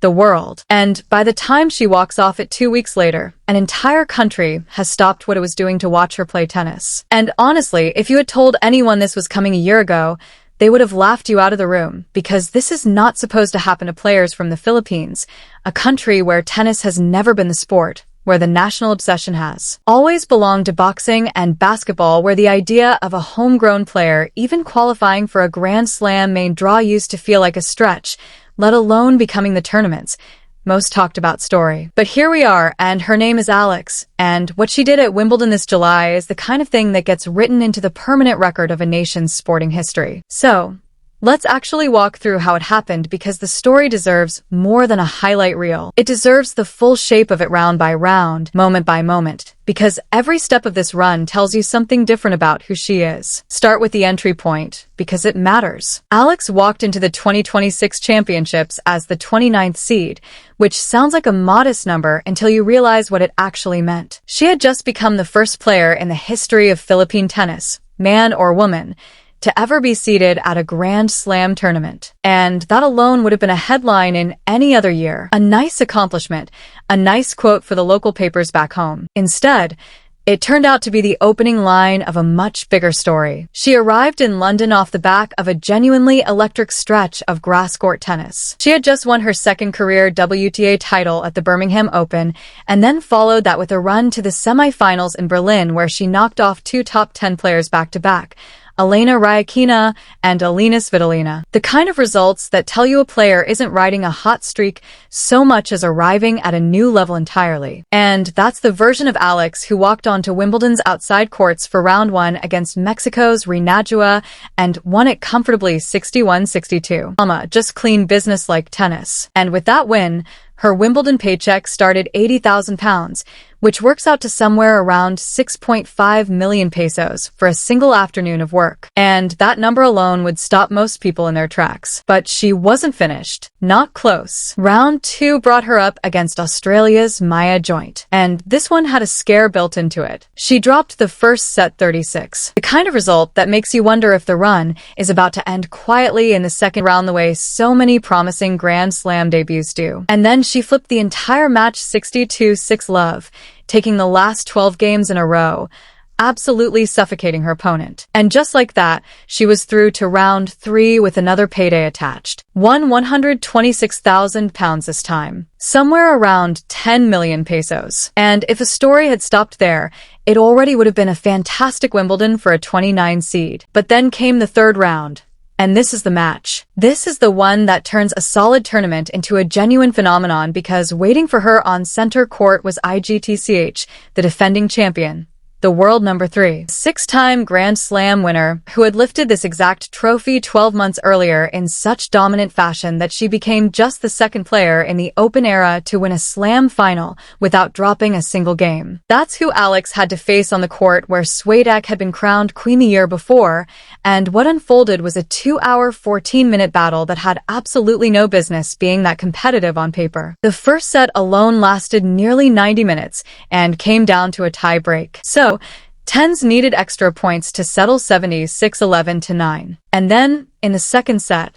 the world. And by the time she walks off it 2 weeks later, an entire country has stopped what it was doing to watch her play tennis. And honestly, if you had told anyone this was coming a year ago, they would have laughed you out of the room, because this is not supposed to happen to players from the Philippines, a country where tennis has never been the sport, where the national obsession has always belonged to boxing and basketball, where the idea of a homegrown player even qualifying for a Grand Slam main draw used to feel like a stretch, let alone becoming the tournament's most talked about story. But here we are, and her name is Alex, and what she did at Wimbledon this July is the kind of thing that gets written into the permanent record of a nation's sporting history. So, let's actually walk through how it happened, because the story deserves more than a highlight reel. It deserves the full shape of it, round by round, moment by moment, because every step of this run tells you something different about who she is. Start with the entry point, because it matters. Alex walked into the 2026 championships as the 29th seed, which sounds like a modest number until you realize what it actually meant. She had just become the first player in the history of Philippine tennis, man or woman, to ever be seeded at a Grand Slam tournament. And that alone would have been a headline in any other year. A nice accomplishment, a nice quote for the local papers back home. Instead, it turned out to be the opening line of a much bigger story. She arrived in London off the back of a genuinely electric stretch of grass-court tennis. She had just won her second career WTA title at the Birmingham Open, and then followed that with a run to the semifinals in Berlin, where she knocked off two top 10 players back-to-back, Elena Rybakina and Alina Svitolina. The kind of results that tell you a player isn't riding a hot streak so much as arriving at a new level entirely. And that's the version of Alex who walked onto Wimbledon's outside courts for round one against Mexico's Rinajua and won it comfortably 61-62. Just clean business like tennis. And with that win, her Wimbledon paycheck started £80,000, which works out to somewhere around 6.5 million pesos for a single afternoon of work. And that number alone would stop most people in their tracks. But she wasn't finished. Not close. Round two brought her up against Australia's Maya Joint. And this one had a scare built into it. She dropped the first set 36. The kind of result that makes you wonder if the run is about to end quietly in the second round, the way so many promising Grand Slam debuts do. And then she flipped the entire match 62-6 love, taking the last 12 games in a row, absolutely suffocating her opponent. And just like that, she was through to round three with another payday attached. Won £126,000 this time, somewhere around 10 million pesos. And if a story had stopped there, it already would have been a fantastic Wimbledon for a 29 seed. But then came the third round. And this is the match. This is the one that turns a solid tournament into a genuine phenomenon, because waiting for her on center court was IGTCH, the defending champion, the world number 3, six-time Grand Slam winner, who had lifted this exact trophy 12 months earlier in such dominant fashion that she became just the second player in the Open era to win a Slam final without dropping a single game. That's who Alex had to face on the court, where Swiatek had been crowned queen the year before, and what unfolded was a 2-hour, 14-minute battle that had absolutely no business being that competitive on paper. The first set alone lasted nearly 90 minutes and came down to a tie break. So, tens needed extra points to settle 76-11-9. And then, in the second set,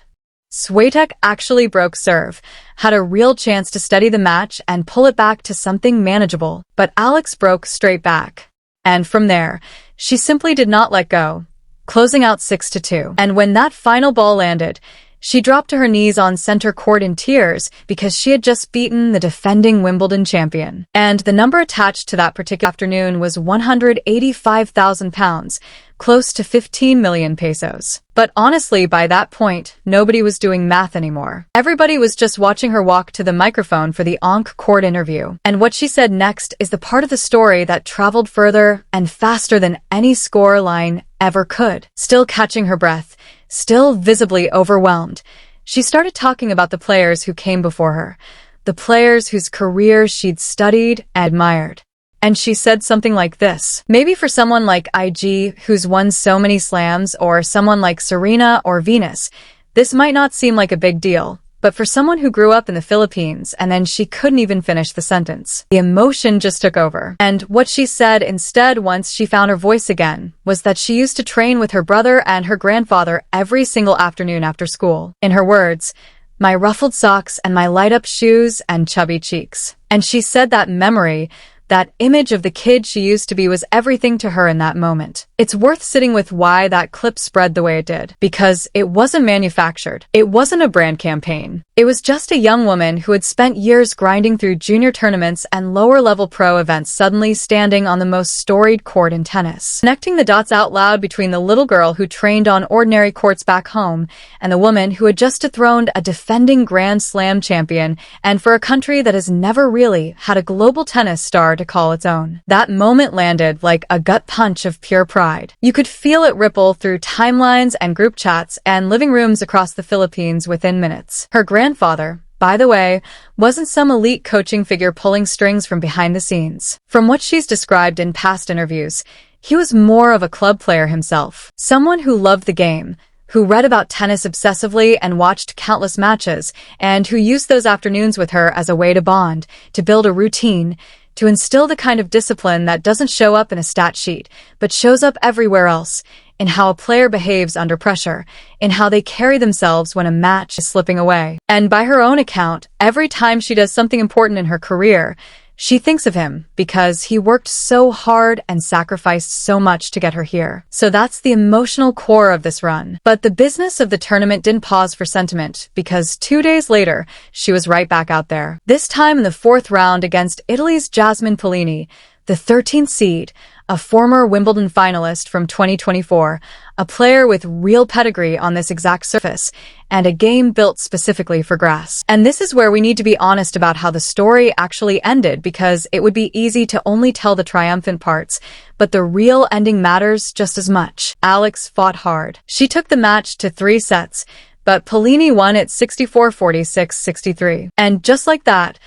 Swiatek actually broke serve, had a real chance to steady the match and pull it back to something manageable, but Alex broke straight back. And from there, she simply did not let go, closing out 6-2. And when that final ball landed, she dropped to her knees on center court in tears, because she had just beaten the defending Wimbledon champion. And the number attached to that particular afternoon was £185,000, close to 15 million pesos. But honestly, by that point, nobody was doing math anymore. Everybody was just watching her walk to the microphone for the on-court interview. And what she said next is the part of the story that traveled further and faster than any score line ever could. Still catching her breath, still visibly overwhelmed, she started talking about the players who came before her, the players whose careers she'd studied and admired. And she said something like this: maybe for someone like IG, who's won so many slams, or someone like Serena or Venus, this might not seem like a big deal. But for someone who grew up in the Philippines, and then she couldn't even finish the sentence. The emotion just took over. And what she said instead, once she found her voice again, was that she used to train with her brother and her grandfather every single afternoon after school. In her words, my ruffled socks and my light-up shoes and chubby cheeks. And she said that memory, that image of the kid she used to be, was everything to her in that moment. It's worth sitting with why that clip spread the way it did. Because it wasn't manufactured. It wasn't a brand campaign. It was just a young woman who had spent years grinding through junior tournaments and lower-level pro events suddenly standing on the most storied court in tennis. Connecting the dots out loud between the little girl who trained on ordinary courts back home and the woman who had just dethroned a defending Grand Slam champion, and for a country that has never really had a global tennis star to call its own. That moment landed like a gut punch of pure pride. You could feel it ripple through timelines and group chats and living rooms across the Philippines within minutes. Her grandfather, by the way, wasn't some elite coaching figure pulling strings from behind the scenes. From what she's described in past interviews, he was more of a club player himself. Someone who loved the game, who read about tennis obsessively and watched countless matches, and who used those afternoons with her as a way to bond, to build a routine, to instill the kind of discipline that doesn't show up in a stat sheet, but shows up everywhere else, in how a player behaves under pressure, in how they carry themselves when a match is slipping away. And by her own account, every time she does something important in her career, she thinks of him because he worked so hard and sacrificed so much to get her here. So that's the emotional core of this run. But the business of the tournament didn't pause for sentiment, because 2 days later, she was right back out there. This time in the fourth round against Italy's Jasmine Paolini, the 13th seed, a former Wimbledon finalist from 2024, a player with real pedigree on this exact surface, and a game built specifically for grass. And this is where we need to be honest about how the story actually ended, because it would be easy to only tell the triumphant parts, but the real ending matters just as much. Alex fought hard. She took the match to 3 sets, but Paolini won at 64-46, 63. And just like that,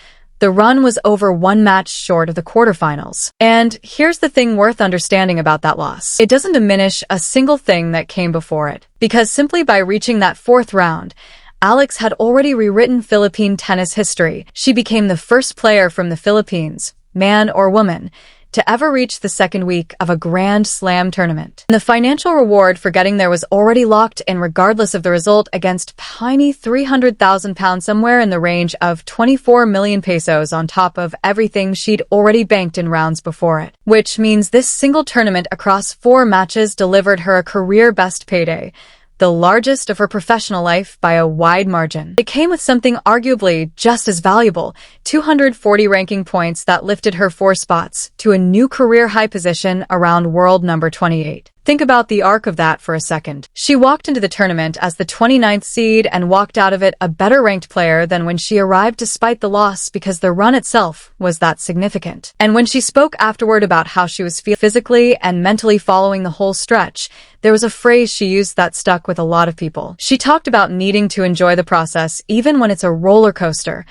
the run was over 1 match short of the quarterfinals. And here's the thing worth understanding about that loss. It doesn't diminish a single thing that came before it. Because simply by reaching that 4th round, Alex had already rewritten Philippine tennis history. She became the first player from the Philippines, man or woman, to ever reach the 2nd week of a Grand Slam tournament. And the financial reward for getting there was already locked in, regardless of the result, against tiny 300,000 pounds, somewhere in the range of 24 million pesos on top of everything she'd already banked in rounds before it. Which means this single tournament across 4 matches delivered her a career-best payday, the largest of her professional life by a wide margin. It came with something arguably just as valuable, 240 ranking points that lifted her 4 spots to a new career high position around world number 28. Think about the arc of that for a second. She walked into the tournament as the 29th seed and walked out of it a better ranked player than when she arrived, despite the loss, because the run itself was that significant. And when she spoke afterward about how she was feeling physically and mentally following the whole stretch, there was a phrase she used that stuck with a lot of people. She talked about needing to enjoy the process even when it's a roller coaster,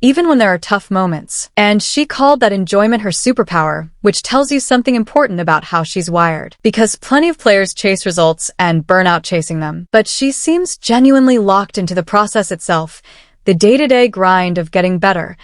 even when there are tough moments. And she called that enjoyment her superpower, which tells you something important about how she's wired. Because plenty of players chase results and burn out chasing them. But she seems genuinely locked into the process itself, the day-to-day grind of getting better,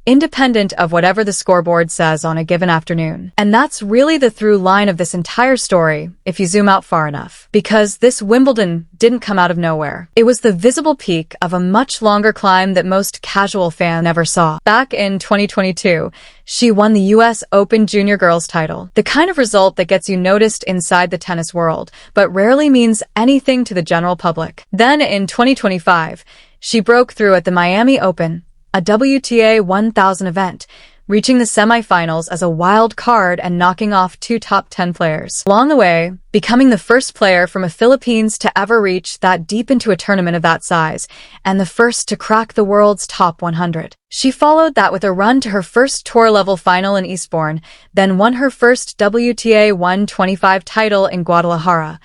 independent of whatever the scoreboard says on a given afternoon. And that's really the through line of this entire story, if you zoom out far enough. Because this Wimbledon didn't come out of nowhere. It was the visible peak of a much longer climb that most casual fans never saw. Back in 2022, she won the US Open Junior Girls title, the kind of result that gets you noticed inside the tennis world, but rarely means anything to the general public. Then in 2025, she broke through at the Miami Open, a WTA 1000 event, reaching the semifinals as a wild card and knocking off 2 top 10 players. Along the way, becoming the first player from the Philippines to ever reach that deep into a tournament of that size, and the first to crack the world's top 100. She followed that with a run to her first tour-level final in Eastbourne, then won her first WTA 125 title in Guadalajara,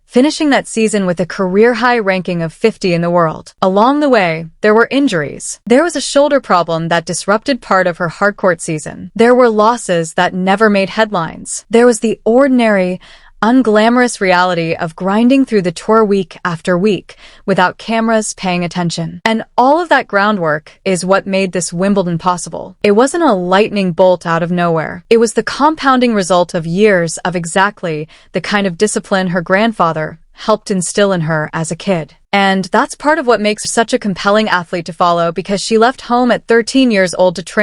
finishing that season with a career-high ranking of 50 in the world. Along the way, there were injuries. There was a shoulder problem that disrupted part of her hardcourt season. There were losses that never made headlines. There was the ordinary, unglamorous reality of grinding through the tour week after week without cameras paying attention. And all of that groundwork is what made this Wimbledon possible. It wasn't a lightning bolt out of nowhere. It was the compounding result of years of exactly the kind of discipline her grandfather helped instill in her as a kid. And that's part of what makes her such a compelling athlete to follow, because she left home at 13 years old to train